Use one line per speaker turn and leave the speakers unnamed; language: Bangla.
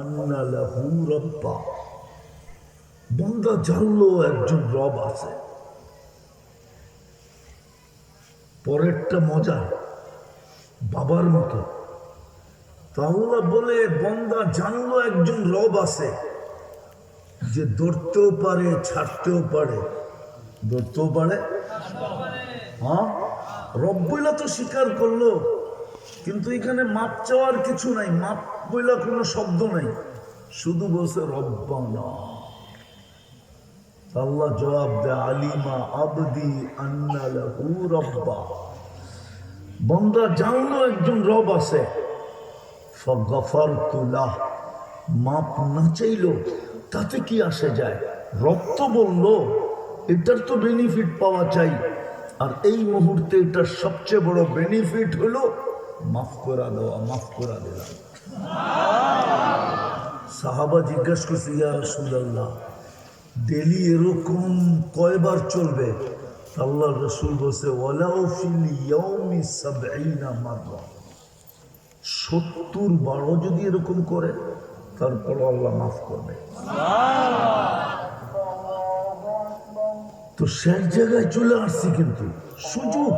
আন্না লাহু রাব্বা, বান্দা জানলো একজন রব আছে। পরেরটা মজা, বাবার মতো। তাহলে বলে বান্দা জানলো একজন রব আছে যে ধরতেও পারে, ছাড়তেও পারে। ধরতেও পারে, হ্যাঁ, রব বইলা তো স্বীকার করলো, কিন্তু এখানে মাপ চাওয়ার কিছু নাই, মাপ বইলা কোনো শব্দ নাই, শুধু বলছে রব্বানা। আল্লাহ জবাব দেয়, আলিমা আবদি আন্না লাহু রাব্বা, বান্দা জানলো একজন রব আছে। ফাগফারতু লাহ, মাপ না চাইলো তাতে কি আসে যায়? রব তো বললো, এটার তো বেনিফিট পাওয়া চাই, আর এই মুহূর্তে এটার সবচেয়ে বড় বেনিফিট হলো মাফ করা দেওয়া। মাফ করা দিলাম। সাহাবা জিজ্ঞাসা করছে, ইয়া রাসূলুল্লাহ, ডেলি এরকম কয়বার চলবে? আল্লাহ রসুল বলছে, ওয়ালাউ ফিল ইয়াউমি ৭০ মাররা, ৭০ বারও যদি এরকম করে তারপর আল্লাহ মাফ করবে। তো শেষ জায়গায় চলে আসছি, কিন্তু সুযোগ